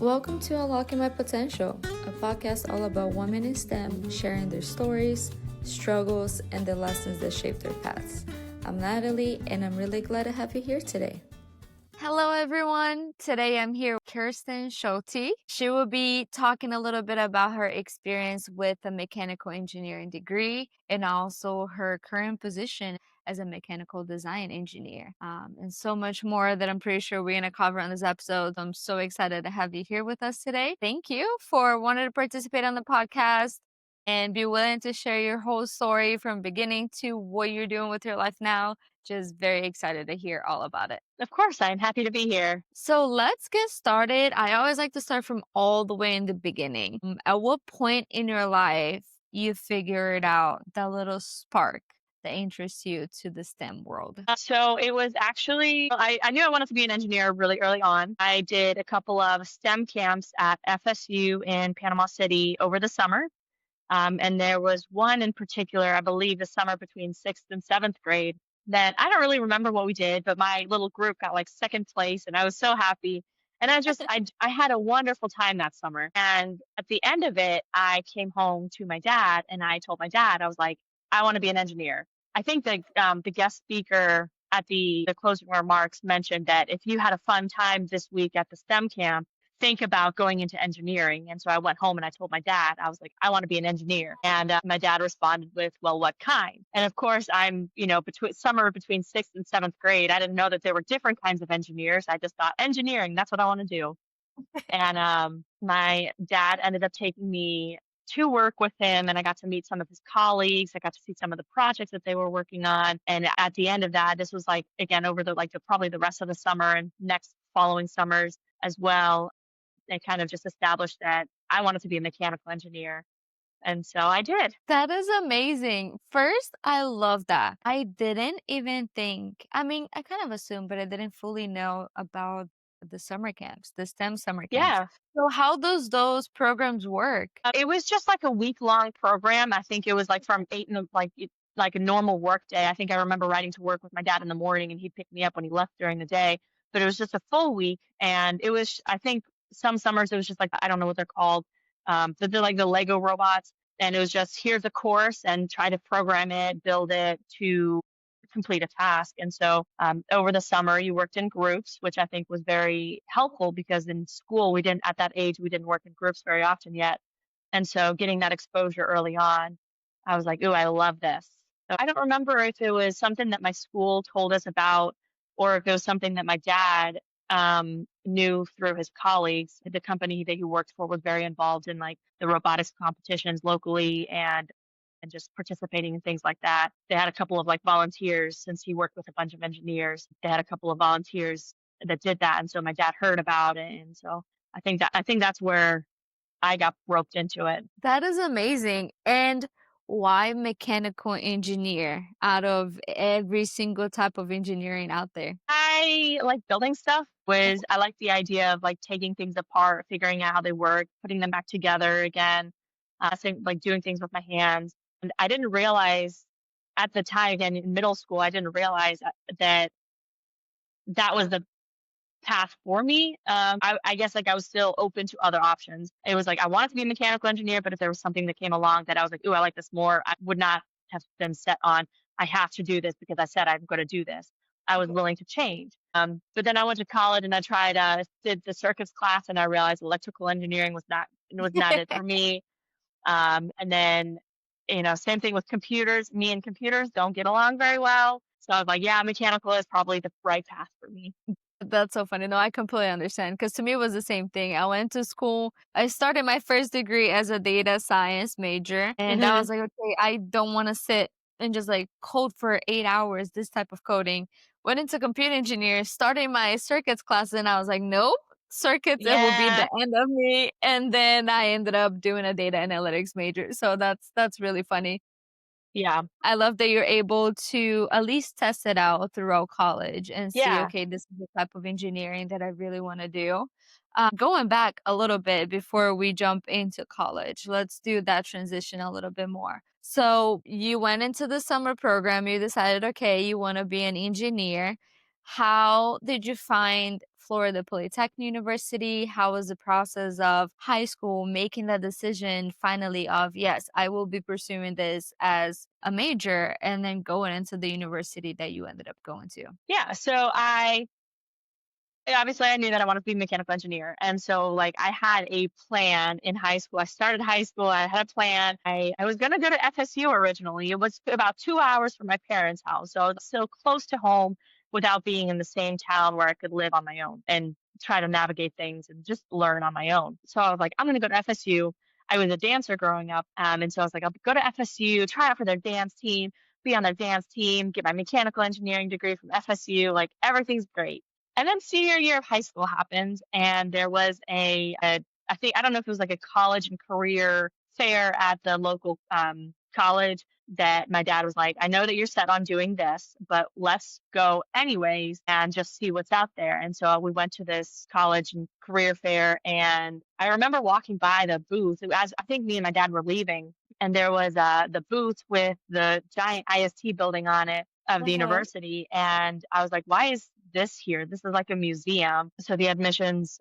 Welcome to Unlocking My Potential, a podcast all about women in STEM sharing their stories, struggles, and the lessons that shape their paths. I'm Natalie, and I'm really glad to have you here today. Hello, everyone. Today I'm here with Kirsten Schulte. She will be talking a little bit about her experience with a mechanical engineering degree and also her current position as a mechanical design engineer, and so much more that I'm pretty sure we're going to cover on this episode. I'm so excited to have you here with us today. Thank you for wanting to participate on the podcast and be willing to share your whole story from beginning to what you're doing with your life now. Just very excited to hear all about it. Of course, I'm happy to be here. So let's get started. I always like to start from all the way in the beginning. At what point in your life you figured out that little spark that interests you to the STEM world? So it was actually, I knew I wanted to be an engineer really early on. I did a couple of STEM camps at FSU in Panama City over the summer. And there was one in particular, I believe the summer between sixth and seventh grade, that I don't really remember what we did, but my little group got like second place and I was so happy. And I had a wonderful time that summer. And at the end of it, I came home to my dad and I told my dad, I was like, I want to be an engineer. I think that the guest speaker at the closing remarks mentioned that if you had a fun time this week at the STEM camp, think about going into engineering. And so I went home and I told my dad, I was like, I want to be an engineer. And my dad responded with, well, what kind? And of course, I'm, between sixth and seventh grade. I didn't know that there were different kinds of engineers. I just thought engineering, that's what I want to do. And my dad ended up taking me to work with him and I got to meet some of his colleagues. I got to see some of the projects that they were working on. And at the end of that, this was like, again, over probably the rest of the summer and next following summers as well. They kind of just established that I wanted to be a mechanical engineer. And so I did. That is amazing. First, I love that. I didn't even think, I mean, I kind of assumed, but I didn't fully know about the summer camps, the STEM summer camps. Yeah. So how does those programs work? It was just like a week-long program. I think it was like from 8 in the like a normal work day. I think I remember riding to work with my dad in the morning and he'd pick me up when he left during the day. But it was just a full week. And it was, I think some summers it was just like, I don't know what they're called. But they're like the Lego robots. And it was just, here's a course and try to program it, build it to complete a task. And so over the summer, you worked in groups, which I think was very helpful because in school, at that age, we didn't work in groups very often yet. And so getting that exposure early on, I was like, ooh, I love this. So I don't remember if it was something that my school told us about or if it was something that my dad knew through his colleagues. The company that he worked for was very involved in like the robotics competitions locally and just participating in things like that. They had a couple of like volunteers since he worked with a bunch of engineers. They had a couple of volunteers that did that. And so my dad heard about it. And so I think that's where I got roped into it. That is amazing. And why mechanical engineer out of every single type of engineering out there? I like building stuff. I like the idea of like taking things apart, figuring out how they work, putting them back together again. Like doing things with my hands. And I didn't realize at the time, again in middle school, I didn't realize that that was the path for me. I guess like I was still open to other options. It was like I wanted to be a mechanical engineer, but if there was something that came along that I was like, ooh, I like this more, I would not have been set on I have to do this because I said I'm going to do this. I was willing to change. But then I went to college and I did the circuits class and I realized electrical engineering was not it for me. And then same thing with computers. Me and computers don't get along very well. So I was like, yeah, mechanical is probably the right path for me. That's so funny. No, I completely understand. Because to me, it was the same thing. I went to school. I started my first degree as a data science major. And I was like, okay, I don't want to sit and just like code for 8 hours, this type of coding. Went into computer engineering, started my circuits class. And I was like, nope, circuits, it will be the end of me. And then I ended up doing a data analytics major. So that's really funny. Yeah. I love that you're able to at least test it out throughout college and see, okay, this is the type of engineering that I really want to do. Going back a little bit before we jump into college, let's do that transition a little bit more. So you went into the summer program, you decided, okay, you want to be an engineer. How did you find Florida Polytechnic University. How was the process of high school making that decision finally of, yes, I will be pursuing this as a major and then going into the university that you ended up going to? Yeah. So obviously I knew that I wanted to be a mechanical engineer. And so like I had a plan in high school. I started high school, I had a plan. I was gonna go to FSU originally. It was about 2 hours from my parents' house. So it's still close to home without being in the same town where I could live on my own and try to navigate things and just learn on my own. So I was like, I'm gonna go to FSU. I was a dancer growing up. And so I was like, I'll go to FSU, try out for their dance team, be on their dance team, get my mechanical engineering degree from FSU. Like everything's great. And then senior year of high school happened, and there was I think I don't know if it was like a college and career fair at the local college that my dad was like, I know that you're set on doing this, but let's go anyways and just see what's out there. And so we went to this college and career fair, and I remember walking by the booth as I think me and my dad were leaving, and there was the booth with the giant IST building on it of the Uh-huh. university. And I was like, why is this here? This is like a museum. So the admissions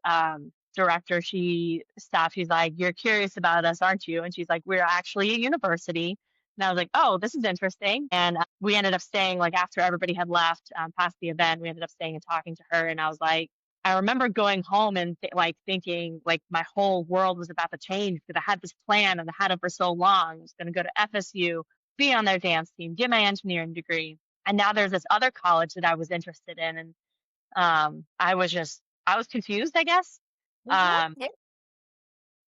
director, she stopped. She's like, you're curious about us, aren't you? And she's like, we're actually a university. And I was like, oh, this is interesting. And we ended up staying, like, after everybody had left past the event, we ended up staying and talking to her. And I was like, I remember going home and like thinking like my whole world was about to change because I had this plan and I had it for so long. I was going to go to FSU, be on their dance team, get my engineering degree. And now there's this other college that I was interested in. And I was confused, I guess. Mhm. Um,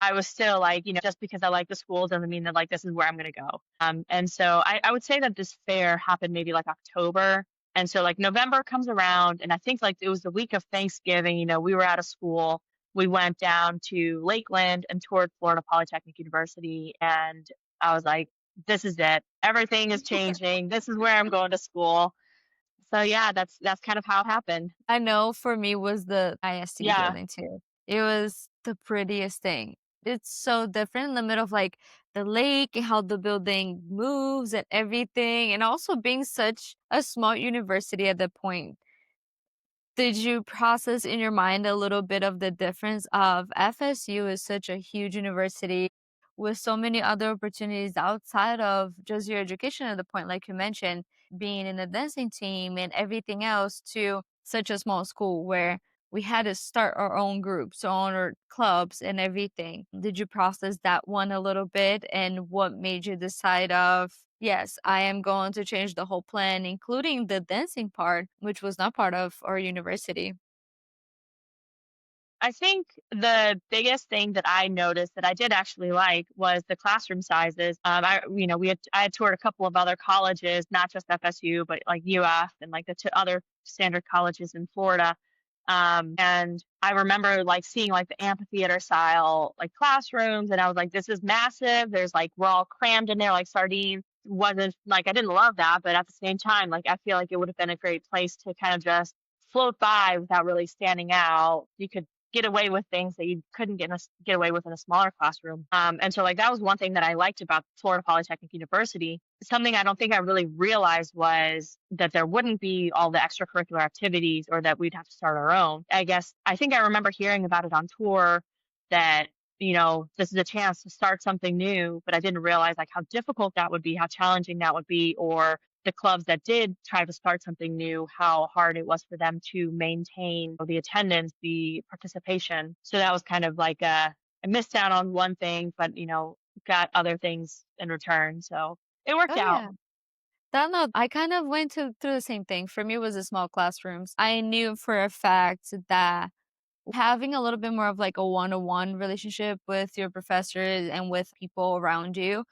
I was still like, just because I like the school doesn't mean that like this is where I'm gonna go. And so I would say that this fair happened maybe like October. And so like November comes around and I think like it was the week of Thanksgiving, we were out of school. We went down to Lakeland and toured Florida Polytechnic University. And I was like, this is it. Everything is changing. This is where I'm going to school. So yeah, that's kind of how it happened. I know for me was the IST Yeah. building too. It was the prettiest thing. It's so different in the middle of like the lake and how the building moves and everything, and also being such a small university at the point. Did you process in your mind a little bit of the difference of FSU is such a huge university with so many other opportunities outside of just your education at the point, like you mentioned, being in the dancing team and everything else, to such a small school where we had to start our own groups, our own clubs and everything. Did you process that one a little bit, and what made you decide of, yes, I am going to change the whole plan, including the dancing part, which was not part of our university? I think the biggest thing that I noticed that I did actually like was the classroom sizes. I had toured a couple of other colleges, not just FSU, but like UF and like the other standard colleges in Florida. And I remember like seeing like the amphitheater style like classrooms, and I was like, this is massive. There's like we're all crammed in there like sardines. Wasn't like I didn't love that, but at the same time, like I feel like it would have been a great place to kind of just float by without really standing out. You could get away with things that you couldn't get away with in a smaller classroom. And so like that was one thing that I liked about Florida Polytechnic University. Something I don't think I really realized was that there wouldn't be all the extracurricular activities or that we'd have to start our own. I think I remember hearing about it on tour that this is a chance to start something new, but I didn't realize like how difficult that would be, how challenging that would be, or the clubs that did try to start something new, how hard it was for them to maintain the attendance, the participation. So that was kind of like I missed out on one thing, but got other things in return. So it worked Oh, out. yeah. That no, I kind of went through the same thing. For me, it was the small classrooms. I knew for a fact that having a little bit more of like a one-on-one relationship with your professors and with people around you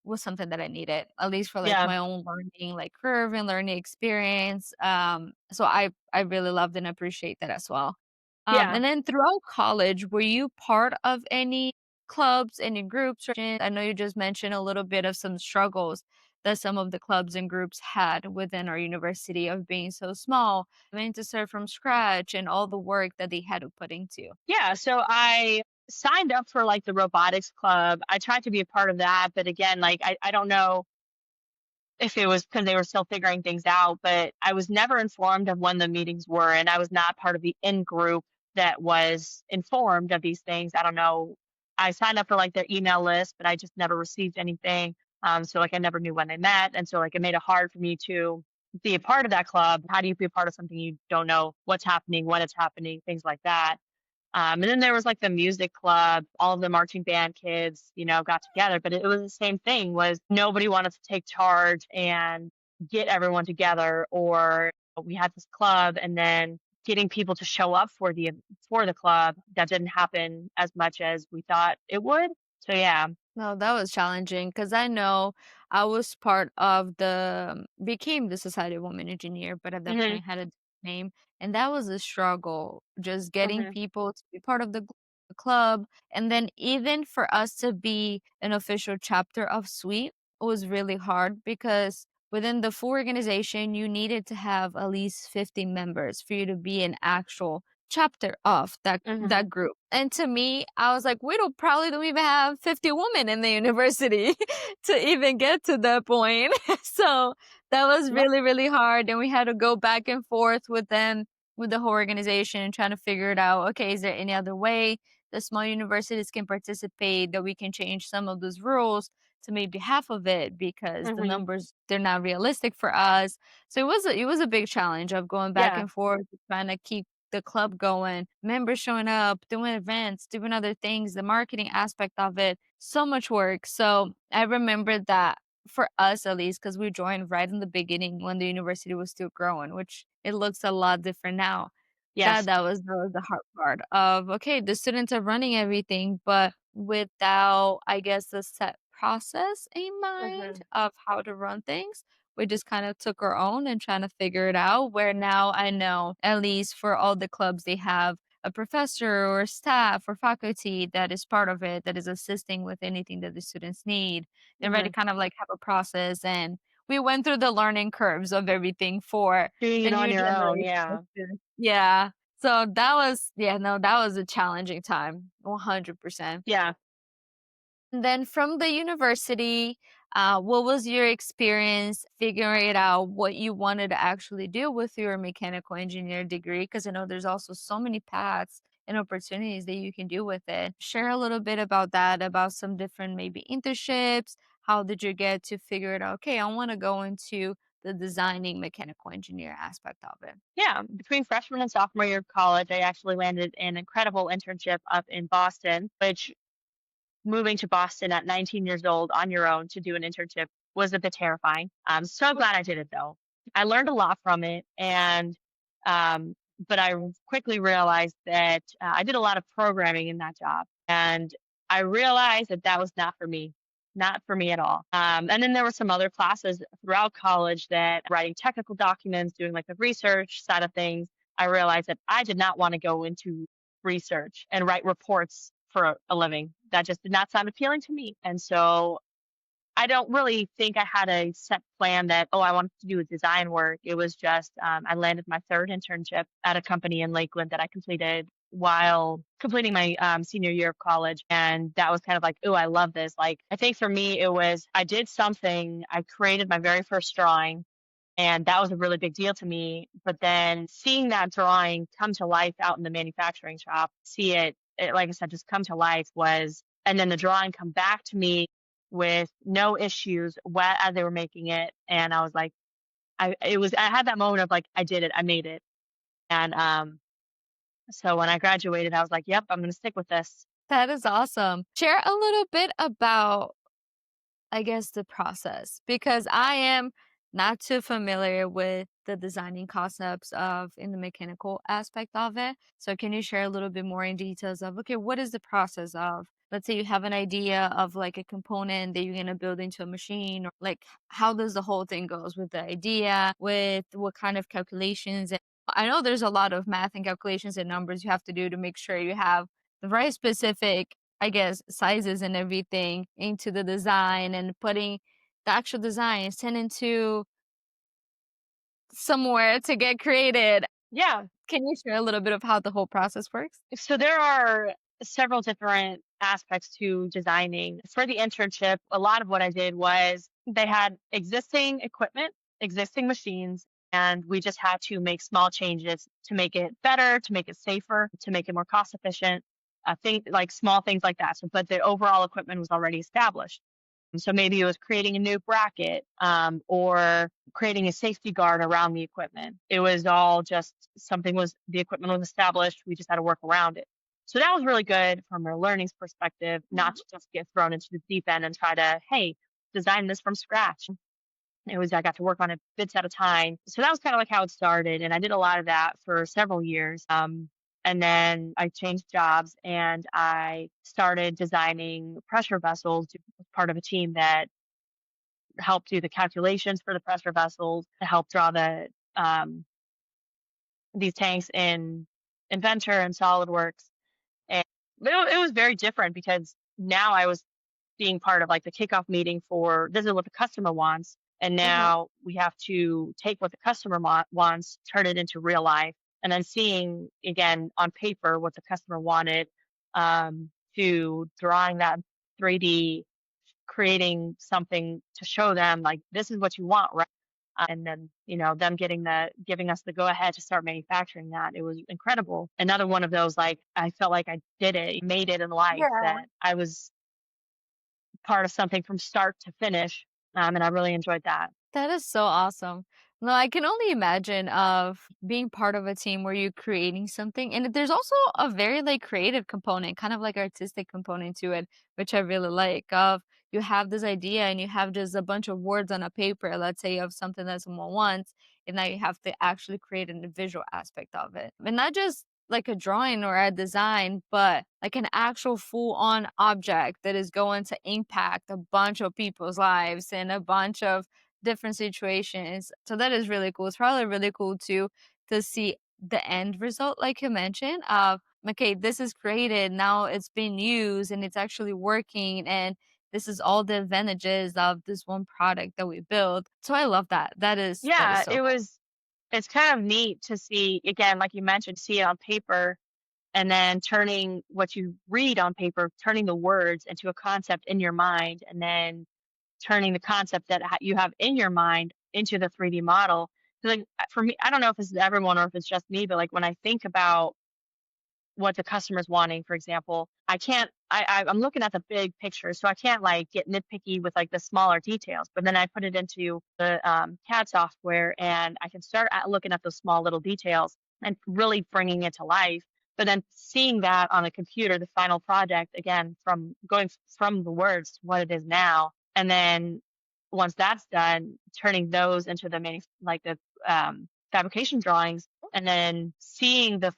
was something that I needed, at least for like Yeah. my own learning, like curve and learning experience. So I really loved and appreciate that as well. Yeah. And then throughout college, were you part of any clubs, any groups? I know you just mentioned a little bit of some struggles that some of the clubs and groups had within our university of being so small, having to start from scratch and all the work that they had to put into. Yeah. So I signed up for like the robotics club. I tried to be a part of that, but again, like I don't know. if it was because they were still figuring things out, but I was never informed of when the meetings were, and I was not part of the in group that was informed of these things. I don't know. I signed up for like their email list, but I just never received anything. So like I never knew when they met, and so like it made it hard for me to be a part of that club. How do you be a part of something you don't know what's happening, when it's happening, things like that. And then there was like the music club, all of the marching band kids, got together, but it was the same thing was nobody wanted to take charge and get everyone together or we had this club and then getting people to show up for the club that didn't happen as much as we thought it would. So yeah. No, that was challenging because I know I was part of became the Society of Women Engineer, but at that Mhm. point had a name. And that was a struggle, just getting Mhm. people to be part of the club. And then even for us to be an official chapter of SWEET was really hard because within the full organization, you needed to have at least 50 members for you to be an actual chapter of Mhm. that group. And to me, I was like, probably don't even have 50 women in the university to even get to that point. So that was Yep. really, really hard. And we had to go back and forth with them, with the whole organization, trying to figure it out. Okay, is there any other way the small universities can participate that we can change some of those rules to maybe half of it because the Mhm. numbers they're not realistic for us. So it was a big challenge of going back Yeah. and forth, trying to keep the club going, members showing up, doing events, doing other things, the marketing aspect of it, so much work. So I remember that for us at least, because we joined right in the beginning when the university was still growing, which it looks a lot different now. That Yes. that was the hard part of okay, the students are running everything, but without, I guess, a set process in mind Mhm. of how to run things. We just kind of took our own and trying to figure it out. Where now I know, at least for all the clubs, they have a professor or staff or faculty that is part of it, that is assisting with anything that the students need. They already Mhm. kind of like have a process. And we went through the learning curves of everything for Doing the it on new your own, generation of yeah. students. Yeah. So that was, yeah, no, that was a challenging time, 100%. Yeah. And then from the university, what was your experience figuring out what you wanted to actually do with your mechanical engineer degree? Because I know there's also so many paths and opportunities that you can do with it. Share a little bit about that, about some different maybe internships. How did you get to figure it out? Okay, I want to go into the designing mechanical engineer aspect of it. Yeah, between freshman and sophomore year of college, I actually landed an incredible internship up in Boston, which moving to Boston at 19 years old on your own to do an internship was a bit terrifying. I'm so glad I did it though. I learned a lot from it, and um, but I quickly realized that I did a lot of programming in that job, and I realized that that was not for me, not for me at all. And then there were some other classes throughout college that writing technical documents, doing like the research side of things. I realized that I did not want to go into research and write reports for a living. That just did not sound appealing to me. And so I don't really think I had a set plan that, oh, I wanted to do design work. It was just I landed my third internship at a company in Lakeland that I completed while completing my senior year of college. And that was kind of like, oh, I love this. Like, I think for me, it was I did something, I created my very first drawing and that was a really big deal to me. But then seeing that drawing come to life out in the manufacturing shop, see it like I said, just come to life was, and then the drawing come back to me with no issues as they were making it. And I was like, I had that moment of like, I did it, I made it. And so when I graduated, I was like, yep, I'm going to stick with this. That is awesome. Share a little bit about, I guess, the process, because I am not too familiar with the designing concepts of in the mechanical aspect of it. So can you share a little bit more in details of, okay, what is the process of, let's say you have an idea of like a component that you're going to build into a machine, or like how does the whole thing goes with the idea, with what kind of calculations? And I know there's a lot of math and calculations and numbers you have to do to make sure you have the very specific, I guess, sizes and everything into the design and putting the actual design sent into somewhere to get created. Yeah. Can you share a little bit of how the whole process works? So there are several different aspects to designing. For the internship, a lot of what I did was they had existing equipment, existing machines, and we just had to make small changes to make it better, to make it safer, to make it more cost efficient. Think like small things like that. So, but the overall equipment was already established. So maybe it was creating a new bracket, or creating a safety guard around the equipment. It was all just something was the equipment was established. We just had to work around it. So that was really good from a learning's perspective, not to just get thrown into the deep end and try to, hey, design this from scratch. It was I got to work on it bits at a time. So that was kind of like how it started, and I did a lot of that for several years. And then I changed jobs and I started designing pressure vessels, part of a team that helped do the calculations for the pressure vessels to help draw um, these tanks in Inventor and SolidWorks. And it was very different because now I was being part of like the kickoff meeting for this is what the customer wants. And Uh-huh. now we have to take what the customer wants, turn it into real life, and then seeing again on paper what the customer wanted, to drawing that 3D, creating something to show them like this is what you want, right? And then them giving us the go ahead to start manufacturing that. It was incredible. Another one of those like I felt like I did it, made it in life, Yeah. that I was part of something from start to finish, and I really enjoyed that. That is so awesome. No, I can only imagine of being part of a team where you're creating something. And there's also a very like creative component, kind of like artistic component to it, which I really like. Of you have this idea and you have just a bunch of words on a paper, let's say of something that someone wants, and now you have to actually create a visual aspect of it. And not just like a drawing or a design, but like an actual full on object that is going to impact a bunch of people's lives and a bunch of different situations. So that is really cool. It's probably really cool too to see the end result, like you mentioned, of okay, this is created, now it's being used and it's actually working and this is all the advantages of this one product that we build. So I love that. That is Yeah, so cool. it's kind of neat to see again, like you mentioned, see it on paper and then turning what you read on paper, turning the words into a concept in your mind, and then turning the concept that you have in your mind into the 3D model. 'Cause, like for me, I don't know if this is everyone or if it's just me, but like when I think about what the customer's wanting, for example, I can't I'm looking at the big picture, so I can't like get nitpicky with like the smaller details. But then I put it into the CAD software and I can start looking at those small little details and really bringing it to life. But then seeing that on the computer, the final project, again, from going from the words to what it is now. And then once that's done, turning those into the fabrication drawings, and then seeing the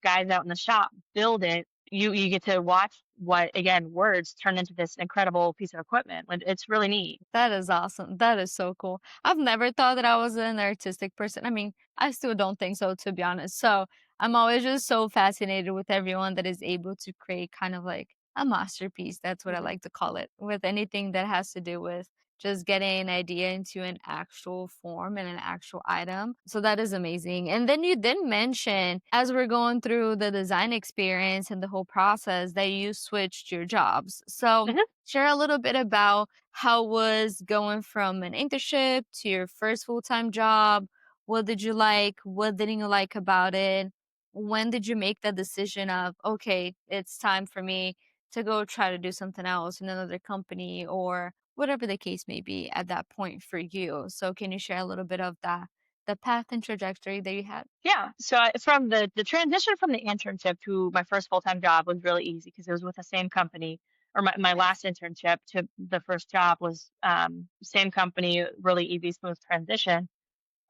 guys out in the shop build it, you get to watch what again words turn into this incredible piece of equipment. It's really neat. That is awesome. That is so cool. I've never thought that I was an artistic person. I mean, I still don't think so, to be honest. So I'm always just so fascinated with everyone that is able to create kind of like a masterpiece. That's what I Mhm. like to call it, with anything that has to do with just getting an idea into an actual form and an actual item. So that is amazing. And then you did mention, as we're going through the design experience and the whole process, that you switched your jobs. So Mhm. share a little bit about how was going from an internship to your first full-time job? What did you like? What didn't you like about it? When did you make the decision of, okay, it's time for me to go try to do something else in another company or whatever the case may be at that point for you? So can you share a little bit of the path and trajectory that you had? Yeah. So from the transition from the internship to my first full time job was really easy because it was with the same company. Or my last internship to the first job was same company, really easy, smooth transition.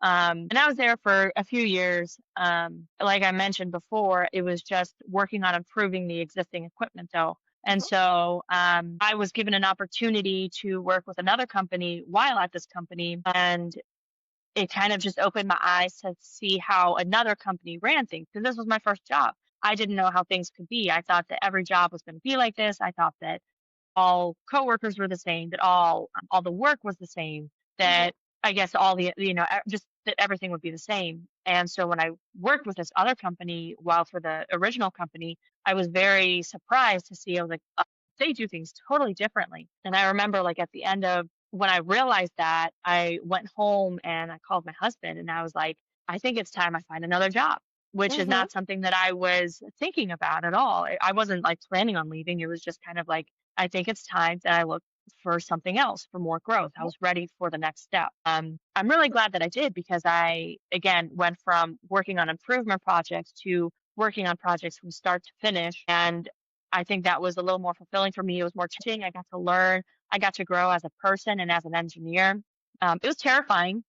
And I was there for a few years. Like I mentioned before, it was just working on improving the existing equipment though. And Mhm. so I was given an opportunity to work with another company while at this company. And it kind of just opened my eyes to see how another company ran things because this was my first job. I didn't know how things could be. I thought that every job was going to be like this. I thought that all coworkers were the same, that all the work was the same, Mhm. that I guess all the just that everything would be the same. And so when I worked with this other company, while for the original company, I was very surprised to see, I was like, they do things totally differently. And I remember like at the end of when I realized that, I went home and I called my husband and I was like, I think it's time I find another job, which is Mm-hmm. not something that I was thinking about at all. I wasn't like planning on leaving. It was just kind of like, I think it's time that I look for something else, for more growth. I was ready for the next step. I'm really glad that I did because I, again, went from working on improvement projects to working on projects from start to finish. And I think that was a little more fulfilling for me. It was more teaching. I got to learn. I got to grow as a person and as an engineer. It was terrifying.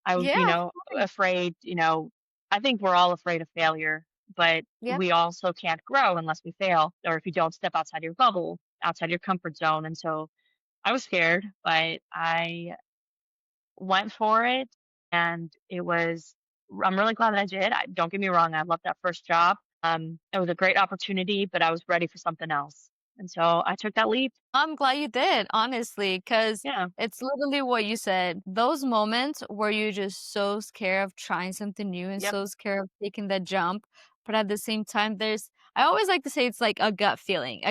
I was, Yeah, of course. afraid, I think we're all afraid of failure, but Yep. we also can't grow unless we fail or if you don't step outside your bubble, outside your comfort zone. And so I was scared, but I went for it and I'm really glad that I did. Don't get me wrong. I loved that first job. It was a great opportunity, but I was ready for something else. And so I took that leap. I'm glad you did, honestly, because Yeah. it's literally what you said. Those moments where you're just so scared of trying something new and Yep. so scared of taking that jump, but at the same time, I always like to say it's like a gut feeling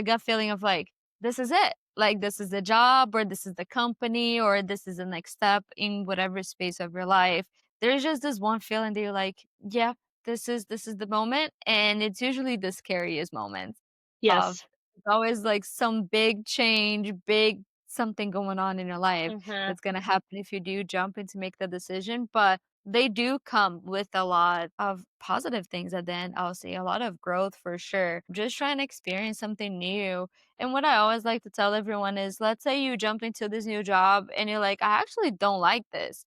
of like, this is it. Like, this is the job, or this is the company, or this is the next step in whatever space of your life. There's just this one feeling that you're like, yeah, this is the moment. And it's usually the scariest moment of Yes. it's always like some big change, big something going on in your life Hmm. that's gonna happen if you do jump in to make the decision, but they do come with a lot of positive things at the end, I'll say, a lot of growth for sure. Just trying to experience something new. And what I always like to tell everyone is, let's say you jump into this new job and you're like, I actually don't like this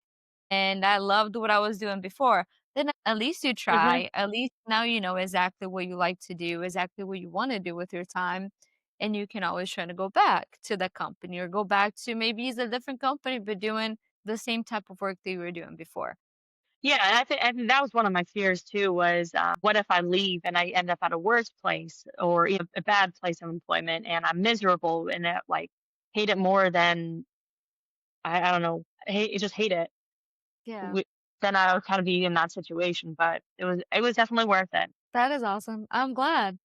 and I loved what I was doing before, then at least you Hmm. try. At least now you know exactly what you like to do, exactly what you want to do with your time. And you can always try to go back to that company or go back to maybe it's a different company, but doing the same type of work that you were doing before. Yeah, and I think that was one of my fears too. Was what if I leave and I end up at a worse place or a bad place of employment and I'm miserable and like hate it more than I don't know, just hate it. Yeah. w- then I would kind of be in that situation. But it was definitely worth it. That is awesome. I'm glad.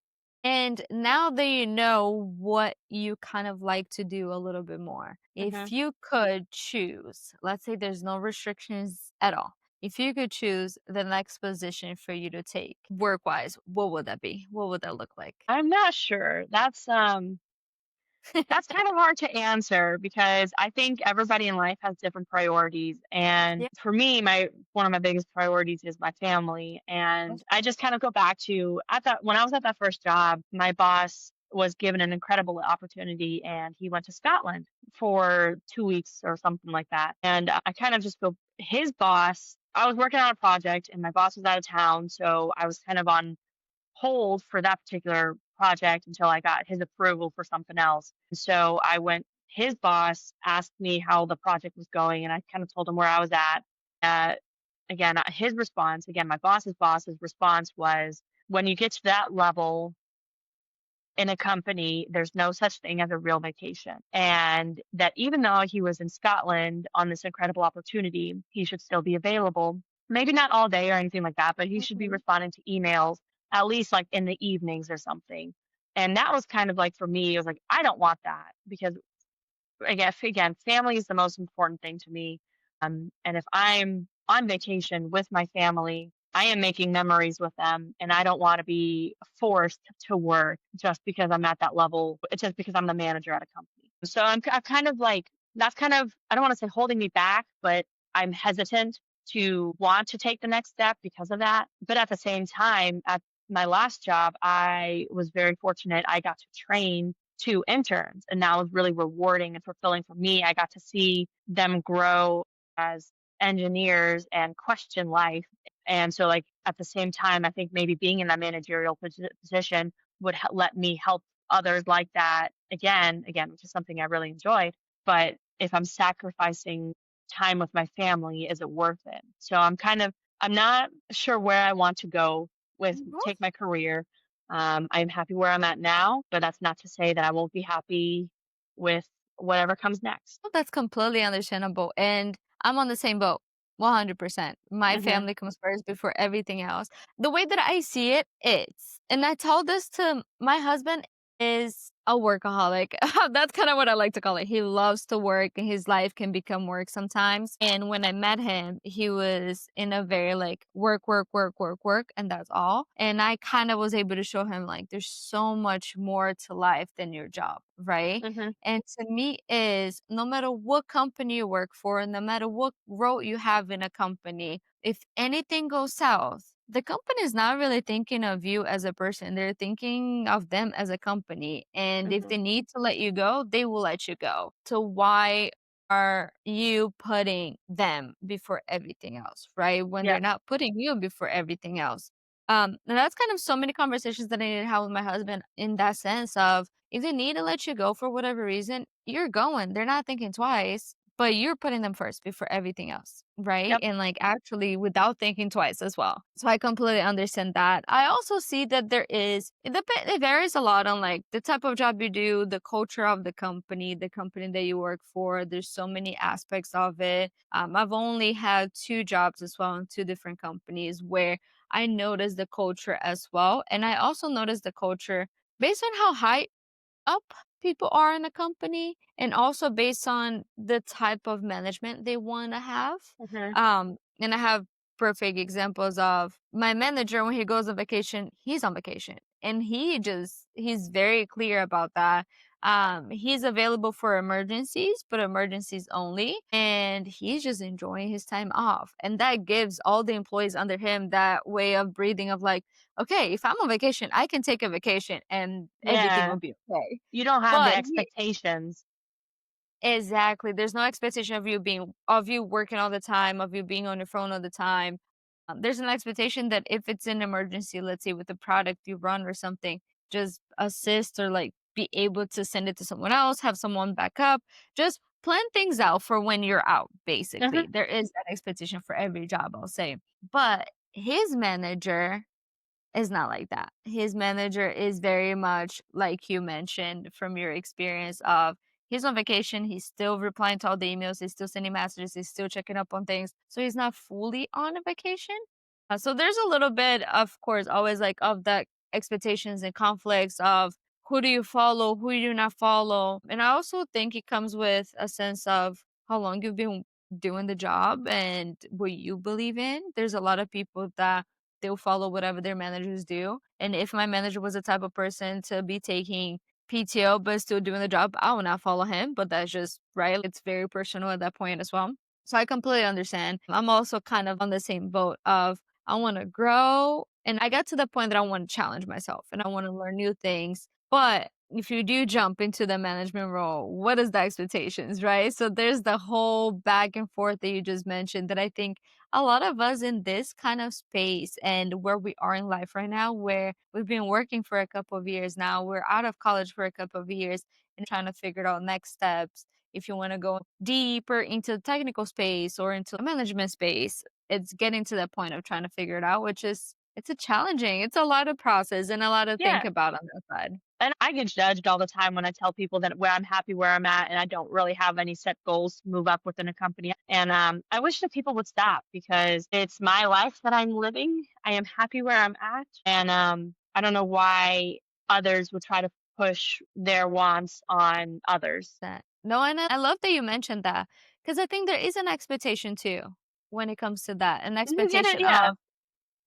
And now that you know what you kind of like to do a little bit more, Hmm. if you could choose, let's say there's no restrictions at all. If you could choose the next position for you to take work wise, what would that be? What would that look like? I'm not sure. That's kind of hard to answer because I think everybody in life has different priorities. And Yeah. for me, my one of my biggest priorities is my family. And I just kind of go back to at that when I was at that first job, my boss was given an incredible opportunity and he went to Scotland for 2 weeks or something like that. And I kind of just go his boss, I was working on a project and my boss was out of town. So I was kind of on hold for that particular project until I got his approval for something else. So his boss asked me how the project was going, and I kind of told him where I was at. Uh, his response, again, my boss's response was, when you get to that level in a company, there's no such thing as a real vacation. And that even though he was in Scotland on this incredible opportunity, he should still be available. Maybe not all day or anything like that, but he should be Mhm. responding to emails at least like in the evenings or something. And that was kind of like for me, it was like, I don't want that because I guess again, family is the most important thing to me. And if I'm on vacation with my family, I am making memories with them, and I don't want to be forced to work just because I'm at that level. It's just because I'm the manager at a company. So I'm kind of like that's kind of I don't want to say holding me back, but I'm hesitant to want to take the next step because of that. But at the same time, at my last job, I was very fortunate. I got to train 2 interns, and that was really rewarding and fulfilling for me. I got to see them grow as engineers and question life. And so, like, at the same time, I think maybe being in that managerial position would let me help others like that again, which is something I really enjoyed. But if I'm sacrificing time with my family, is it worth it? So I'm not sure where I want to go with Mhm. take my career. I'm happy where I'm at now, but that's not to say that I won't be happy with whatever comes next. Well, that's completely understandable. And I'm on the same boat. 100%. My Mhm. family comes first before everything else. The way that I see it is, and I told this to my husband, is a workaholic. That's kind of what I like to call it. He loves to work and his life can become work sometimes. And when I met him, he was in a very like work, work, work, work, work, and that's all. And I kind of was able to show him like there's so much more to life than your job, right? Mhm. And to me is no matter what company you work for, no matter what role you have in a company, if anything goes south, the company is not really thinking of you as a person. They're thinking of them as a company. And if Mhm. they need to let you go, they will let you go. So why are you putting them before everything else, right? When Yeah. they're not putting you before everything else. And that's kind of so many conversations that I need to have with my husband in that sense of if they need to let you go for whatever reason, you're going. They're not thinking twice, but you're putting them first before everything else, right? Yep. And like actually without thinking twice as well. So I completely understand that. I also see that it varies a lot on like the type of job you do, the culture of the company that you work for. There's so many aspects of it. I've only had two jobs as well in two different companies where I noticed the culture as well. And I also noticed the culture based on how high up people are in a company and also based on the type of management they want to have. Mhm. And I have perfect examples of my manager when he goes on vacation, he's on vacation and he's very clear about that. He's available for emergencies, but emergencies only, and he's just enjoying his time off. And that gives all the employees under him that way of breathing of like, okay, if I'm on vacation, I can take a vacation and everything will Yeah. be okay. You don't have the But expectations. exactly. There's no expectation of you working all the time, of you being on your phone all the time. There's an expectation that if it's an emergency, let's say with a product you run or something, just assist or like be able to send it to someone else, have someone back up, just plan things out for when you're out, Mhm. basically. There is that expectation for every job, I'll say. But his manager is not like that. His manager is very much like you mentioned from your experience of he's on vacation, he's still replying to all the emails, he's still sending messages, he's still checking up on things. So he's not fully on a vacation. So there's a little bit, of course, always like of the expectations and conflicts of who do you follow, who you do not follow. And I also think it comes with a sense of how long you've been doing the job and what you believe in. There's a lot of people that they'll follow whatever their managers do. And if my manager was the type of person to be taking PTO but still doing the job, I will not follow him. But that's just right. It's very personal at that point as well. So I completely understand. I'm also kind of on the same boat of I want to grow. And I got to the point that I want to challenge myself and I want to learn new things. But if you do jump into the management role, what is the expectations, right? So there's the whole back and forth that you just mentioned that I think a lot of us in this kind of space and where we are in life right now, where we've been working for a couple of years now, we're out of college for a couple of years and trying to figure out next steps. If you want to go deeper into the technical space or into the management space, it's getting to that point of trying to figure it out, which is it's a lot of process and a lot to think Yeah. about on that side. And I get judged all the time when I tell people that where I'm happy where I'm at and I don't really have any set goals to move up within a company. And I wish that people would stop because it's my life that I'm living. I am happy where I'm at. And I don't know why others would try to push their wants on others. That no, and I love that you mentioned that because I think there is an expectation too when it comes to that, an You get it? expectation Yeah. of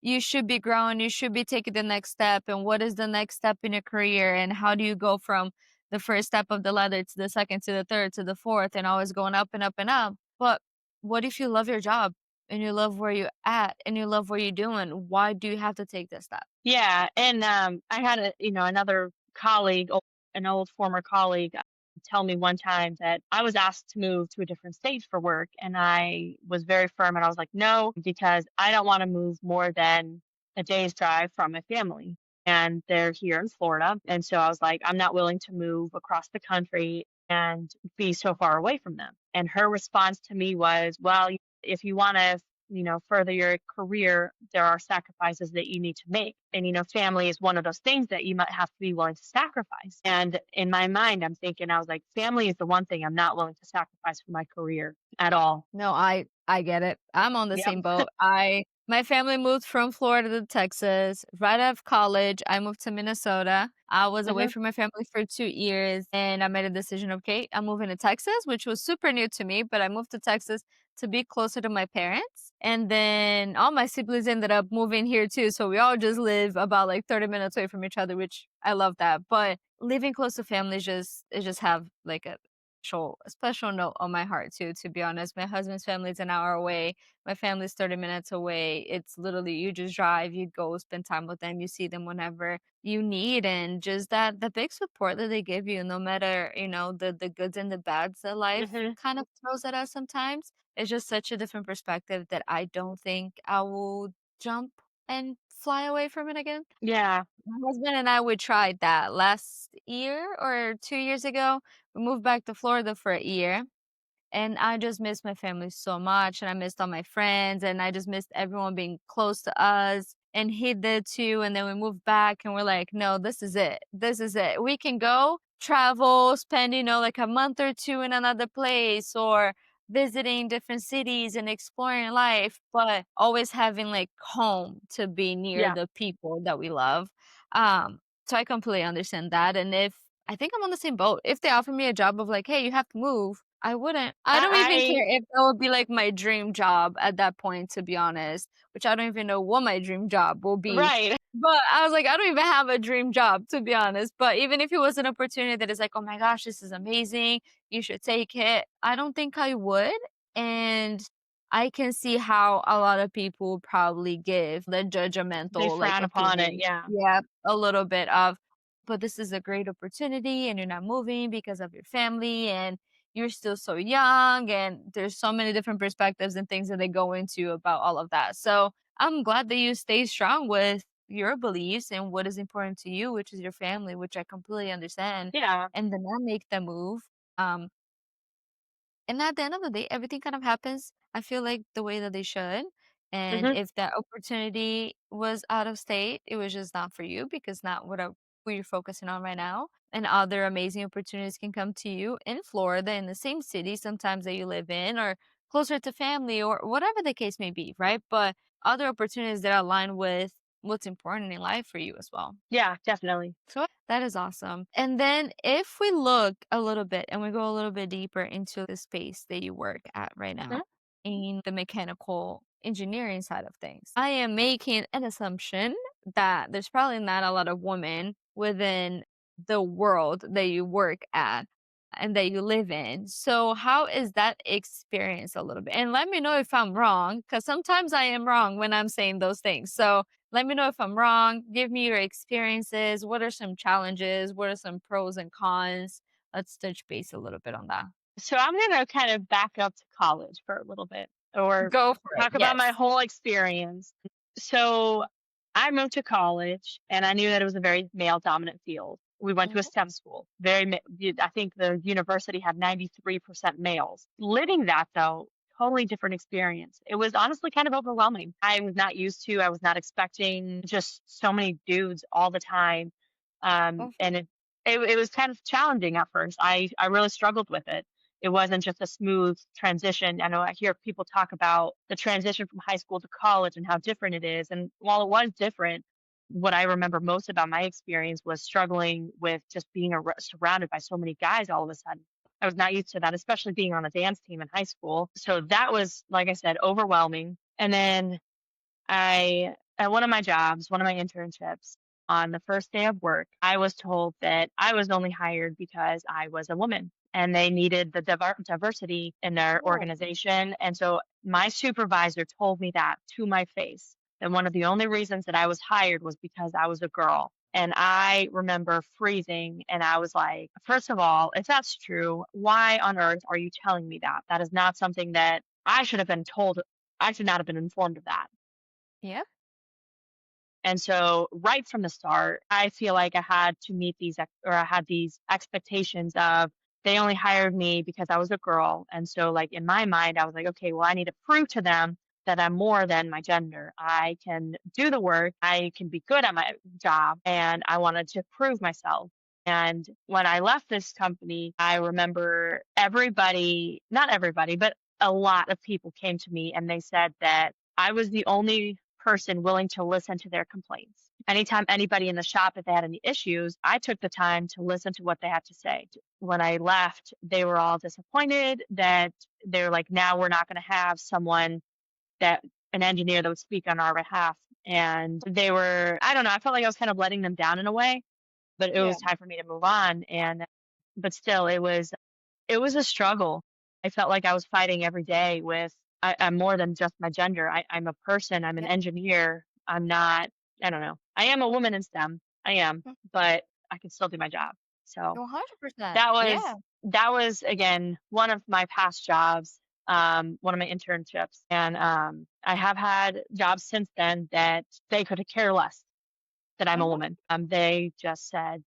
you should be growing, you should be taking the next step, and what is the next step in your career, and how do you go from the first step of the ladder to the second to the third to the fourth, and always going up and up and up. But what if you love your job and you love where you're at and you love what you're doing? Why do you have to take this step? Yeah, and, I had another colleague, an old former colleague, tell me one time that I was asked to move to a different state for work, and I was very firm, and I was like, "No," because I don't wanna move more than a day's drive from my family, and they're here in Florida, and so I was like, "I'm not willing to move across the country and be so far away from them." And her response to me was, "Well, if you wanna further your career, there are sacrifices that you need to make. And, family is one of those things that you might have to be willing to sacrifice. And in my mind, I'm thinking, I was like, family is the one thing I'm not willing to sacrifice for my career at all. No, I get it. I'm on the Yep. same boat. I My family moved from Florida to Texas. Right out of college, I moved to Minnesota. I was away Hmm. from my family for 2 years, and I made a decision, okay, I'm moving to Texas, which was super new to me, but I moved to Texas to be closer to my parents. And then all my siblings ended up moving here too, so we all just live about like 30 minutes away from each other, which I love that. But living close to family just have like a special note on my heart too, to be honest. My husband's family is an hour away. My family's 30 minutes away. It's literally you just drive, you go spend time with them, you see them whenever you need, and just that the big support that they give you, no matter, the goods and the bads that life Hmm. kind of throws at us sometimes. It's just such a different perspective that I don't think I will jump and fly away from it again. Yeah. My husband and I, we tried that last year or 2 years ago. We moved back to Florida for a year, and I just missed my family so much, and I missed all my friends, and I just missed everyone being close to us, and he did too. And then we moved back, and we're like, "No, this is it. This is it. We can go travel, spend, like a month or 2 in another place, or visiting different cities and exploring life, but always having, like, home to be near Yeah. the people that we love." Um, so I completely understand that, and if I think I'm on the same boat. If they offer me a job of like, "Hey, you have to move," I wouldn't. I don't even I care if that would be, like, my dream job at that point, to be honest, which I don't even know what my dream job will be. right. But I was like, I don't even have a dream job, to be honest. But even if it was an opportunity that is like, "Oh my gosh, this is amazing. You should take it," I don't think I would. And I can see how a lot of people probably give the They judgmental, like, frown upon it. opinion. Yeah. Yeah, a little bit of, "But this is a great opportunity, and you're not moving because of your family, and you're still so young," and there's so many different perspectives and things that they go into about all of that. So, I'm glad that you stay strong with your beliefs and what is important to you, which is your family, which I completely understand, Yeah. and then not make the move. Um, and at the end of the day, everything kind of happens, I feel like, the way that they should. And Hmm. if that opportunity was out of state, it was just not for you because not who you're focusing on right now. And other amazing opportunities can come to you in Florida, in the same city sometimes that you live in, or closer to family, or whatever the case may be, right? But other opportunities that align with what's important in life for you as well. Yeah, definitely. So that is awesome. And then if we look a little bit and we go a little bit deeper into the space that you work at right Mhm. now in the mechanical engineering side of things, I am making an assumption that there's probably not a lot of women within the world that you work at and that you live in. So how is that experience a little bit? And let me know if I'm wrong, because sometimes I am wrong when I'm saying those things. So let me know if I'm wrong. Give me your experiences. What are some challenges? What are some pros and cons? Let's touch base a little bit on that. So I'm gonna kind of back up to college for a little bit, or Go for it. talk about my Yes. whole experience. So I moved to college, and I knew that it was a very male dominant field. We went to a Mhm. STEM school. I think the university had 93% males. Living that though, totally different experience. It was honestly kind of overwhelming. I was not used to. I was not expecting just so many dudes all the time, Go for and it was kind of challenging at first. I really struggled with it. It wasn't just a smooth transition. I know I hear people talk about the transition from high school to college and how different it is. And while it was different, what I remember most about my experience was struggling with just being surrounded by so many guys all of a sudden. I was not used to that, especially being on a dance team in high school. So that was, like I said, overwhelming. And then at one of my jobs, one of my internships, on the first day of work, I was told that I was only hired because I was a woman and they needed the diversity in their it. organization. And so my supervisor told me that to my face. And one of the only reasons that I was hired was because I was a girl. And I remember freezing and I was like, first of all, if that's true, why on earth are you telling me that? That is not something that I should have been told. I should not have been informed of that. Yep. And so right from the start, I feel like I had to meet or I had these expectations of they only hired me because I was a girl. And so like in my mind, I was like, okay, well, I need to prove to them that I'm more than my gender. I can do the work, I can be good at my job, and I wanted to prove myself. And when I left this company, I remember everybody, not everybody, but a lot of people came to me and they said that I was the only person willing to listen to their complaints. Anytime anybody in the shop, if they had any issues, I took the time to listen to what they had to say. When I left, they were all disappointed that they're like, now we're not going to have someone that an engineer that would speak on our behalf. And they were, I don't know, I felt like I was kind of letting them down in a way, but it Yeah. was time for me to move on. And, but still, it was a struggle. I felt like I was fighting every day with, I'm more than just my gender. I'm a person, I'm an Yeah. engineer. I'm not, I don't know. I am a woman in STEM. I am, Mm. but I can still do my job. So 100%. that was Yeah. that was again one of my past jobs, one of my internships, and I have had jobs since then that they could care less that I'm a Mhm. woman. They just said,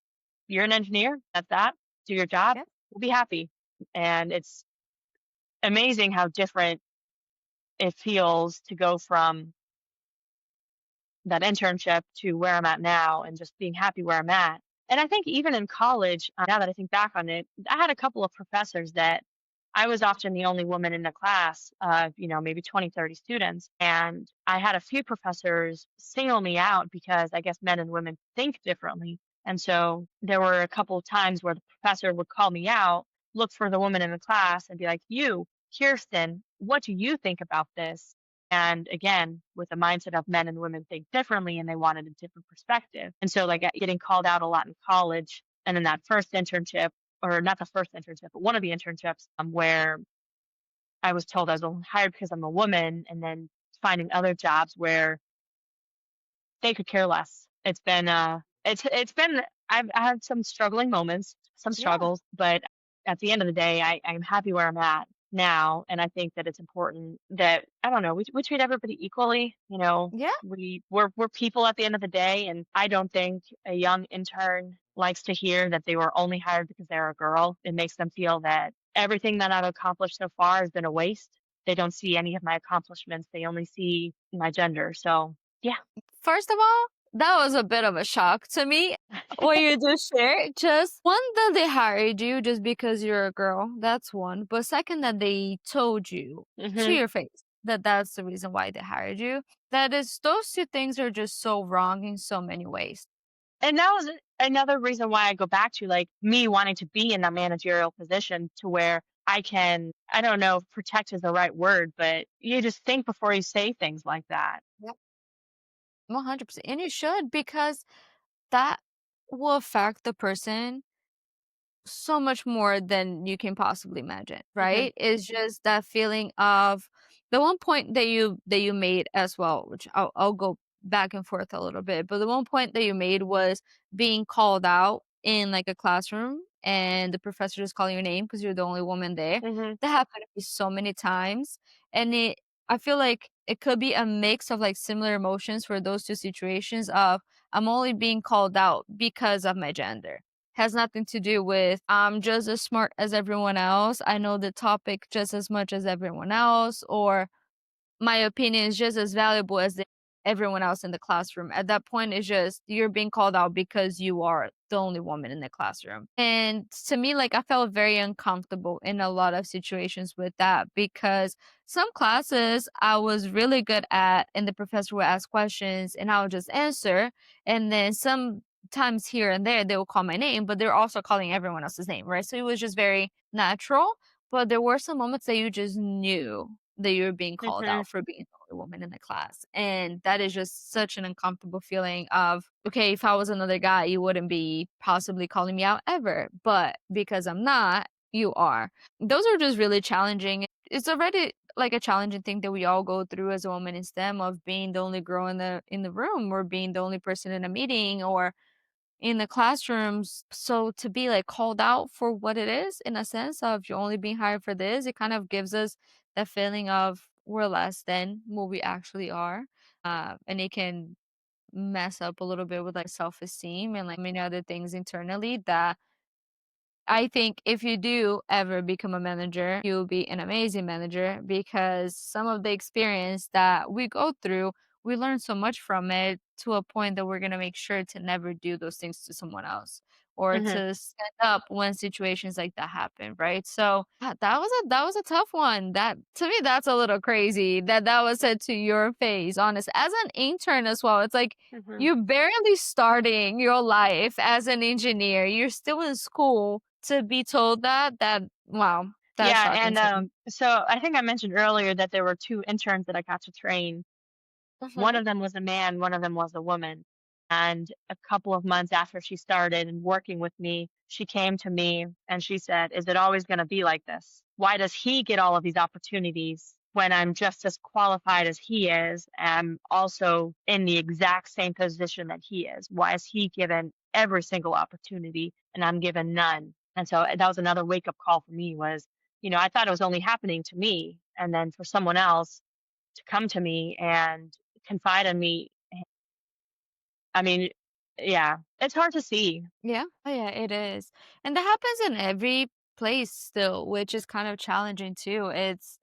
"You're an engineer. That's that. Do your job. Yeah. We'll be happy." And it's amazing how different it feels to go from that internship to where I'm at now and just being happy where I'm at. And I think even in college, now that I think back on it, I had a couple of professors that I was often the only woman in the class, maybe 20, 30 students. And I had a few professors single me out because I guess men and women think differently. And so there were a couple of times where the professor would call me out, look for the woman in the class, and be like, "You, Kirsten, what do you think about this?" And again, with the mindset of men and women think differently and they wanted a different perspective. And so, like, getting called out a lot in college. And then that first internship, or not the first internship, but one of the internships where I was told I was only hired because I'm a woman, and then finding other jobs where they could care less. It's been, I had some struggling moments, some Yeah. struggles, but at the end of the day, I'm happy where I'm at now, and I think that it's important that, I don't know, we treat everybody equally. Yeah. We're people at the end of the day, and I don't think a young intern likes to hear that they were only hired because they're a girl. It makes them feel that everything that I've accomplished so far has been a waste. They don't see any of my accomplishments. They only see my gender. So, yeah. First of all, that was a bit of a shock to me. What you just shared, just one that they hired you just because you're a girl, that's one. But second, that they told you to Mhm. your face that that's the reason why they hired you. That is, those two things are just so wrong in so many ways. And that was another reason why I go back to, like, me wanting to be in that managerial position to where I can, I don't know if protect is the right word, but you just think before you say things like that. Yep. 100%. And you should, because that will affect the person so much more than you can possibly imagine, Mhm. right? It's just that feeling of the one point that you made as well, which I'll go back and forth a little bit, but the one point that you made was being called out in like a classroom and the professor just calling your name because you're the only woman there. Mhm. That happened to me so many times, and I feel like it could be a mix of like similar emotions for those two situations of I'm only being called out because of my gender, has nothing to do with I'm just as smart as everyone else. I know the topic just as much as everyone else, or my opinion is just as valuable as everyone else in the classroom. At that point, it's just you're being called out because you are the only woman in the classroom. And to me, like I felt very uncomfortable in a lot of situations with that because some classes I was really good at, and the professor would ask questions and I would just answer. And then sometimes here and there, they will call my name, but they're also calling everyone else's name, right? So it was just very natural. But there were some moments that you just knew that you're being called Mhm. out for being the only woman in the class. And that is just such an uncomfortable feeling of, okay, if I was another guy, you wouldn't be possibly calling me out ever. But because I'm not, you are. Those are just really challenging. It's already like a challenging thing that we all go through as a woman in STEM of being the only girl in the room, or being the only person in a meeting, or in the classrooms. So to be like called out for what it is, in a sense of you're only being hired for this, it kind of gives us that feeling of we're less than what we actually are. And it can mess up a little bit with like self-esteem and like many other things internally that I think if you do ever become a manager, you'll be an amazing manager because some of the experience that we go through, we learn so much from it to a point that we're going to make sure to never do those things to someone else or Hmm. to stand up when situations like that happen, right? So that was a tough one. That to me that's a little crazy that was said to your face, honest. As an intern as well, it's like Hmm. you're barely starting your life as an engineer. You're still in school to be told that wow, that's Yeah, shocking and to me. so I think I mentioned earlier that there were two interns that I got to train. One Mhm. of them was a man, one of them was a woman. And a couple of months after she started and working with me, she came to me and she said, "Is it always going to be like this? Why does he get all of these opportunities when I'm just as qualified as he is? And also in the exact same position that he is. Why is he given every single opportunity and I'm given none?" And so that was another wake up call for me was, I thought it was only happening to me. And then for someone else to come to me and confide in me. I mean, yeah, it's hard to see. Yeah. Oh, yeah, it is. And that happens in every place still, which is kind of challenging too. It's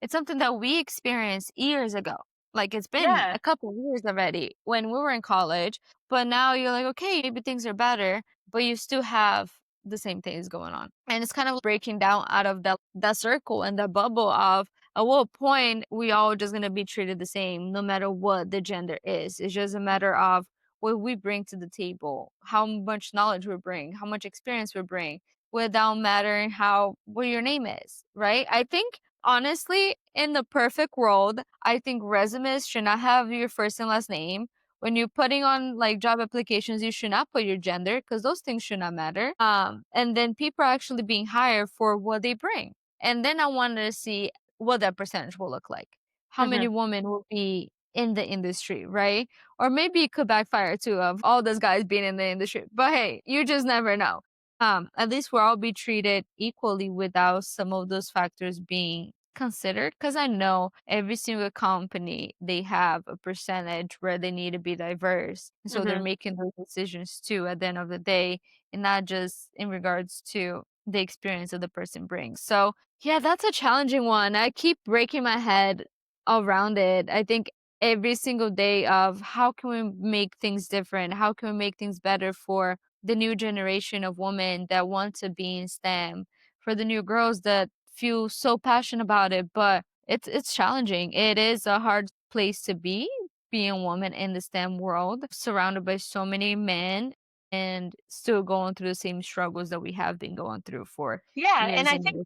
something that we experienced years ago. Like it's been Yeah. a couple of years already when we were in college, but now you're like, okay, maybe things are better, but you still have the same things going on. And it's kind of breaking down out of that circle and that bubble of at what point we all just gonna be treated the same no matter what the gender is. It's just a matter of what we bring to the table, how much knowledge we bring, how much experience we bring, without mattering how what your name is, right? I think honestly, in the perfect world, I think resumes should not have your first and last name. When you're putting on like job applications, you should not put your gender because those things should not matter. And then people are actually being hired for what they bring. And then I wanted to see what that percentage will look like. How many Mhm. women will be in the industry, right? Or maybe it could backfire too of all those guys being in the industry. But hey, you just never know. At least we'll all be treated equally without some of those factors being considered. Because I know every single company they have a percentage where they need to be diverse. So they're Mhm. making those decisions too at the end of the day, and not just in regards to the experience that the person brings. So yeah, that's a challenging one. I keep breaking my head around it. I think every single day of how can we make things different? How can we make things better for the new generation of women that want to be in STEM, for the new girls that feel so passionate about it, but it's challenging. It is a hard place to be, being a woman in the STEM world, surrounded by so many men and still going through the same struggles that we have been going through for Yeah, and years I and think years.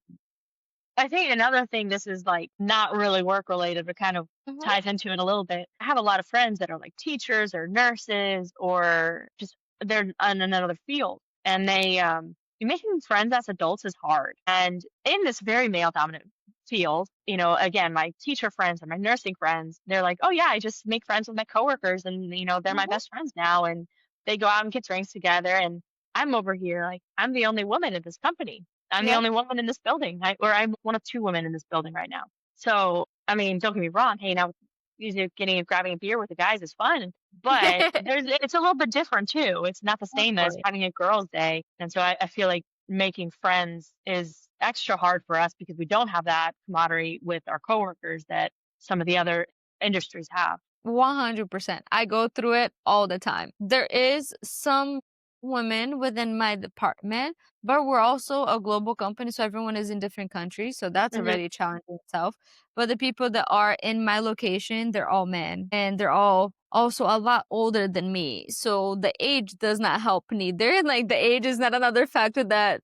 I think another thing, this is like not really work related, but kind of Mhm. ties into it a little bit. I have a lot of friends that are like teachers or nurses or just they're in another field, and making friends as adults is hard. And in this very male dominant field, again, my teacher friends and my nursing friends, they're like, "Oh yeah, I just make friends with my coworkers, and they're my Mhm. best friends now, and they go out and get drinks together." And I'm over here like I'm the only woman in this company. I'm the Yep. only woman in this building, or I'm one of two women in this building right now. So, I mean, don't get me wrong, hanging out with getting and grabbing a beer with the guys is fun, but it's a little bit different too. It's not the Of same as course. having a girls' day. And so I feel like making friends is extra hard for us because we don't have that camaraderie with our coworkers that some of the other industries have. 100%. I go through it all the time. There is some women within my department, but we're also a global company, so everyone is in different countries, so that's Hmm. already challenging itself. But the people that are in my location, they're all men, and they're all also a lot older than me. So the age does not help neither. Like the age is not another factor that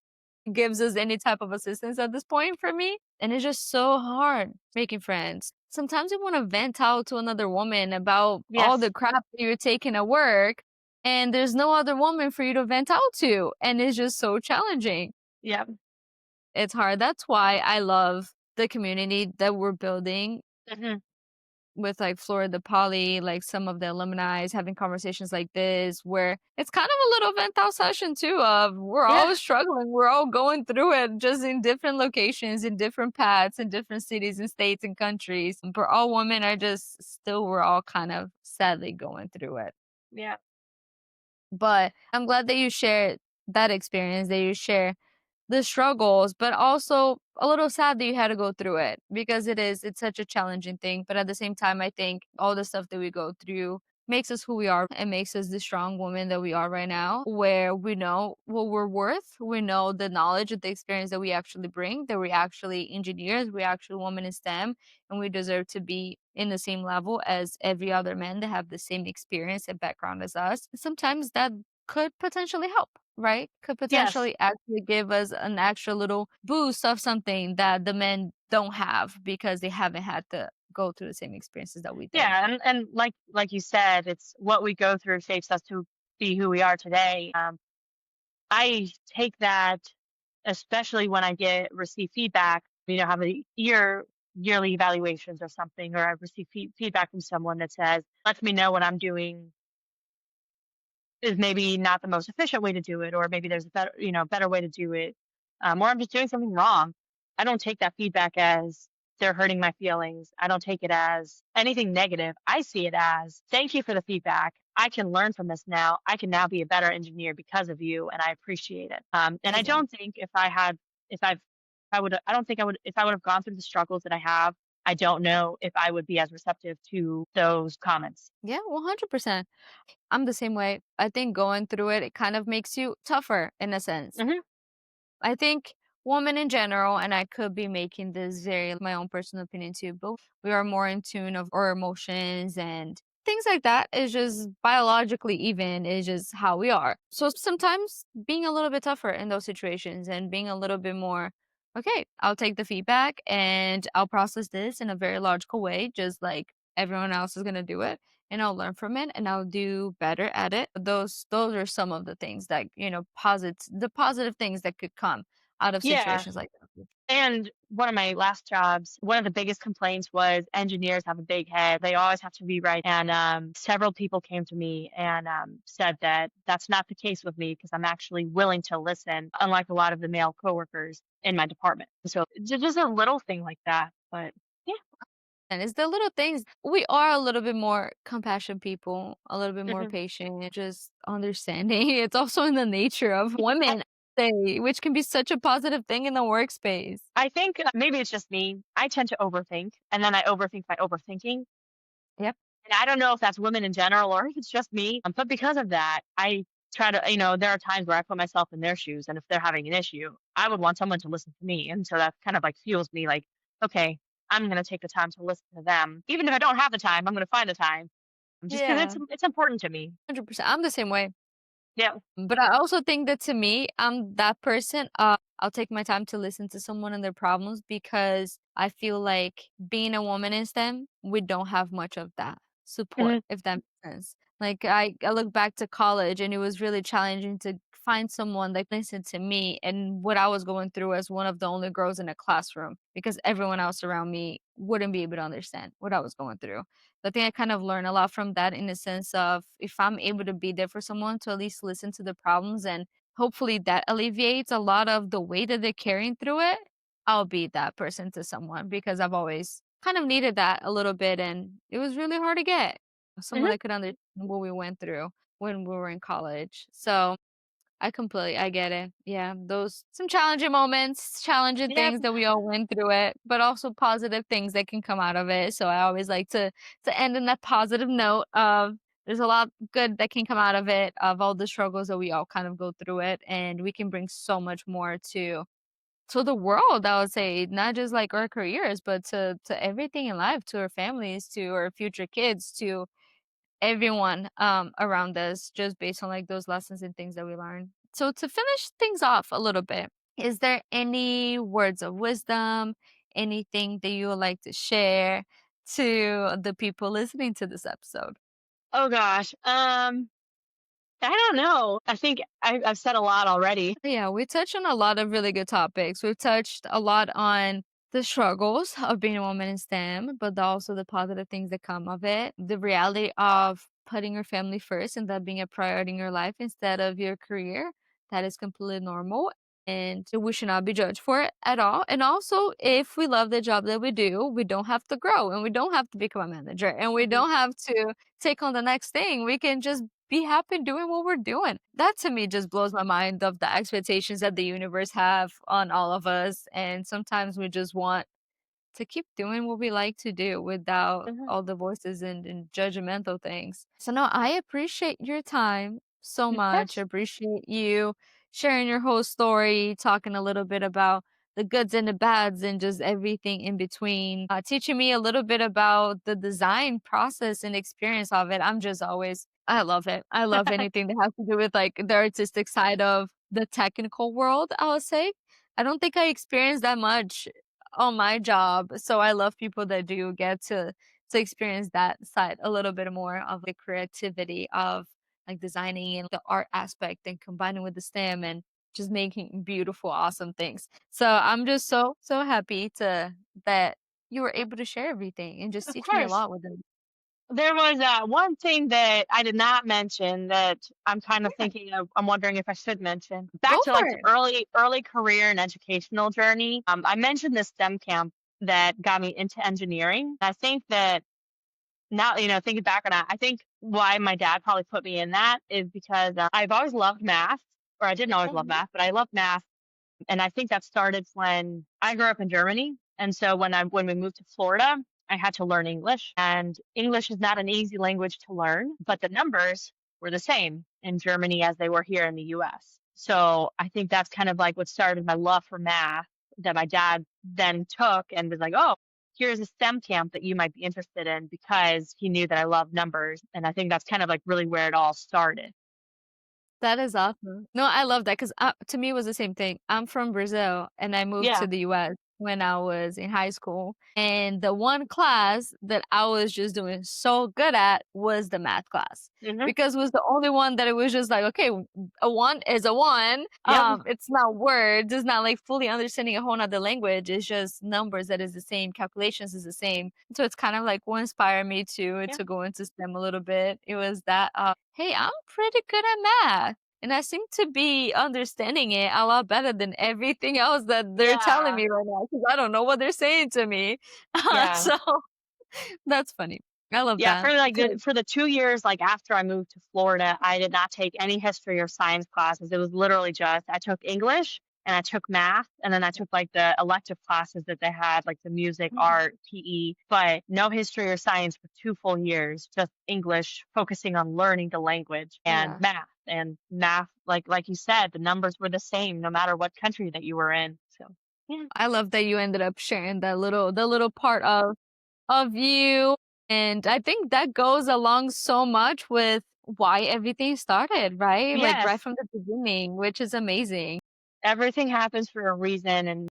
gives us any type of assistance at this point for me. And it's just so hard making friends. Sometimes you want to vent out to another woman about all Yes. the crap that you're taking at work, and there's no other woman for you to vent out to. And it's just so challenging. Yeah. It's hard. That's why I love the community that we're building Hmm. with like Florida Poly, like some of the alumni having conversations like this, where it's kind of a little vent out session too of we're Yeah. all struggling, we're all going through it just in different locations, in different paths, in different cities and states and countries. But all women are just still we're all kind of sadly going through it. Yeah. But I'm glad that you shared that experience, that you share the struggles, but also a little sad that you had to go through it because it's such a challenging thing. But at the same time, I think all the stuff that we go through makes us who we are and makes us the strong woman that we are right now, where we know what we're worth. We know the knowledge and the experience that we actually bring, that we're actually engineers, we're actually women in STEM, and we deserve to be in the same level as every other man that have the same experience and background as us. Sometimes that could potentially help, right? Could Yes. potentially actually give us an extra little boost of something that the men don't have because they haven't had to go through the same experiences that we did. Yeah, and like you said, it's what we go through shapes us to be who we are today. I take that, especially when I get receive feedback. Have a yearly evaluations or something, or I receive feedback from someone that says lets me know what I'm doing is maybe not the most efficient way to do it, or maybe there's a better way to do it, or I'm just doing something wrong. I don't take that feedback as they're hurting my feelings. I don't take it as anything negative. I see it as thank you for the feedback. I can learn from this now. I can now be a better engineer because of you, and I appreciate it. And I Exactly. don't think if I had, if I've, I would, I don't think I would, if I would have gone through the struggles that I have, I don't know if I would be as receptive to those comments. Yeah, 100%. I'm the same way. I think going through it, it kind of makes you tougher in a sense. Hmm. I think women in general, and I could be making this very my own personal opinion too, but we are more in tune of our emotions and things like that is just biologically even is just how we are. So sometimes being a little bit tougher in those situations and being a little bit more, okay, I'll take the feedback and I'll process this in a very logical way, just like everyone else is gonna do it. And I'll learn from it and I'll do better at it. Those are some of the things that, the positive things that could come out of Yeah. situations like that. And one of my last jobs, one of the biggest complaints was engineers have a big head. They always have to be right. And several people came to me and said that that's not the case with me because I'm actually willing to listen, unlike a lot of the male coworkers in my department. So just a little thing like that. But yeah. And it's the little things. We are a little bit more compassionate people, a little bit more Mhm. patient, just understanding. It's also in the nature of women, say, which can be such a positive thing in the workspace. I think maybe it's just me. I tend to overthink, and then I overthink by overthinking. Yep. And I don't know if that's women in general or if it's just me, but because of that, I try to, there are times where I put myself in their shoes, and if they're having an issue, I would want someone to listen to me, and so that kind of like fuels me, like, okay, I'm gonna take the time to listen to them, even if I don't have the time, I'm gonna find the time, just because Yeah. it's important to me. 100%. I'm the same way. Yeah. But I also think that to me, I'm that person. I'll take my time to listen to someone and their problems because I feel like being a woman in STEM, we don't have much of that support, Hmm. if that makes sense. Like I look back to college and it was really challenging to find someone that listened to me and what I was going through as one of the only girls in a classroom because everyone else around me wouldn't be able to understand what I was going through. I think I kind of learned a lot from that in the sense of if I'm able to be there for someone to at least listen to the problems and hopefully that alleviates a lot of the weight that they're carrying through it, I'll be that person to someone because I've always kind of needed that a little bit and it was really hard to get someone Hmm. that could understand what we went through when we were in college. So I get it. Yeah, those some challenging moments, challenging Yep. things that we all went through it, but also positive things that can come out of it. So I always like to end on that positive note of there's a lot good that can come out of it, of all the struggles that we all kind of go through it, and we can bring so much more to the world, I would say, not just like our careers, but to everything in life, to our families, to our future kids, to everyone around us just based on like those lessons and things that we learn. So to finish things off a little bit, is there any words of wisdom, anything that you would like to share to the people listening to this episode? Oh gosh. I don't know. I think I've said a lot already. Yeah, we touched on a lot of really good topics. We've touched a lot on the struggles of being a woman in STEM, but also the positive things that come of it. The reality of putting your family first and that being a priority in your life instead of your career. That is completely normal. And we should not be judged for it at all. And also, if we love the job that we do, we don't have to grow and we don't have to become a manager and we Mhm. don't have to take on the next thing. We can just be happy doing what we're doing. That to me just blows my mind of the expectations that the universe have on all of us. And sometimes we just want to keep doing what we like to do without Mhm. all the voices and judgmental things. So no, I appreciate your time so Of much. I course. appreciate you sharing your whole story, talking a little bit about the goods and the bads and just everything in between, teaching me a little bit about the design process and experience of it. I'm just always, I love it. I love anything that has to do with like the artistic side of the technical world, I would say. I don't think I experienced that much on my job. So I love people that do get to experience that side a little bit more of the creativity of like designing and the art aspect and combining with the STEM and just making beautiful, awesome things. So I'm just so happy to that you were able to share everything and just Of teach me a course. lot with them. There was, one thing that I did not mention that I'm kind of Yeah, thinking of I'm wondering if I should mention. Back go to, for like, the it. early career and educational journey, I mentioned this STEM camp that got me into engineering. I think that now, thinking back on it, I think why my dad probably put me in that is because, I've always loved math, or I didn't always love Mhm. math, but I loved math, and I think that started when I grew up in Germany. And so when we moved to Florida, I had to learn English. And English is not an easy language to learn, but the numbers were the same in Germany as they were here in the US. So I think that's kind of like what started my love for math that my dad then took and was like, oh, here's a STEM camp that you might be interested in because he knew that I love numbers. And I think that's kind of like really where it all started. That is awesome. No, I love that 'cause, to me, it was the same thing. I'm from Brazil, and I moved to Yeah. the US when I was in high school, and the one class that I was just doing so good at was the math class, Hmm. because it was the only one that it was just like, "Okay, a 1 is a 1." Yep. It's not words, it's not, like, fully understanding a whole nother language, it's just numbers that is the same, calculations is the same. So it's kind of like what inspired me Yeah. to go into STEM a little bit. It was that, "Hey, I'm pretty good at math." And I seem to be understanding it a lot better than everything else that they're telling Yeah. me right now because I don't know what they're saying to me. Yeah. So that's funny. I love Yeah, that for like 'cause the 2 years, like, after I moved to Florida, I did not take any history or science classes. It was literally just I took English and I took math, and then I took, like, the elective classes that they had, like the music, Mhm. art, PE, but no history or science for 2 full years, just English, focusing on learning the language and Yeah. math. And math, like you said, the numbers were the same no matter what country that you were in, so, yeah. I love that you ended up sharing that little part of you, and I think that goes along so much with why everything started, right? Like, right Yes. from the beginning, which is amazing. Everything happens for a reason and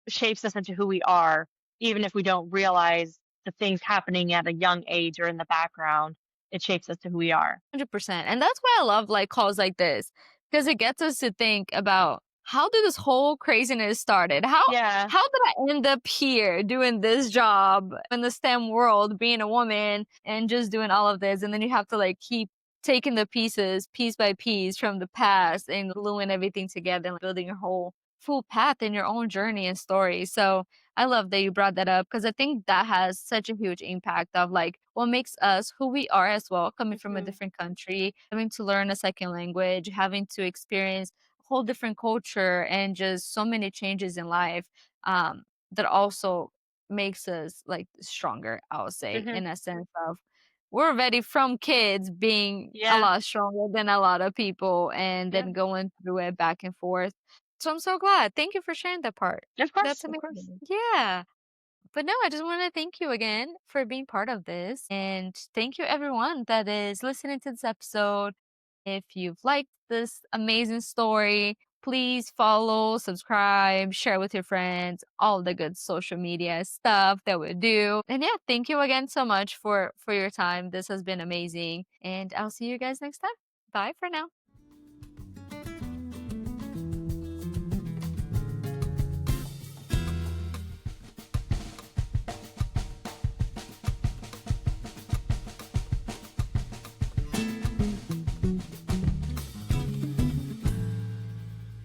shapes us into who we are, even if we don't realize the things happening at a young age or in the background. It shapes us to who we are. 100%. And that's why I love like calls like this because it gets us to think about how did this whole craziness started? Yeah. How did I end up here doing this job in the STEM world, being a woman and just doing all of this? And then you have to like keep taking the pieces piece by piece from the past and gluing everything together and building your whole full path in your own journey and story. So I love that you brought that up because I think that has such a huge impact of like what makes us who we are as well, coming from a Hmm. different country, having to learn a second language, having to experience a whole different culture and just so many changes in life that also makes us like stronger, I would say, Hmm. in a sense of we're already from kids being a Yeah. lot stronger than a lot of people and Yeah. then going through it back and forth. So I'm so glad. Thank you for sharing that part. Of That's course. Of course. amazing. Yeah. But no, I just want to thank you again for being part of this. And thank you, everyone that is listening to this episode. If you've liked this amazing story, please follow, subscribe, share with your friends, all the good social media stuff that we do. And yeah, thank you again so much for your time. This has been amazing. And I'll see you guys next time. Bye for now.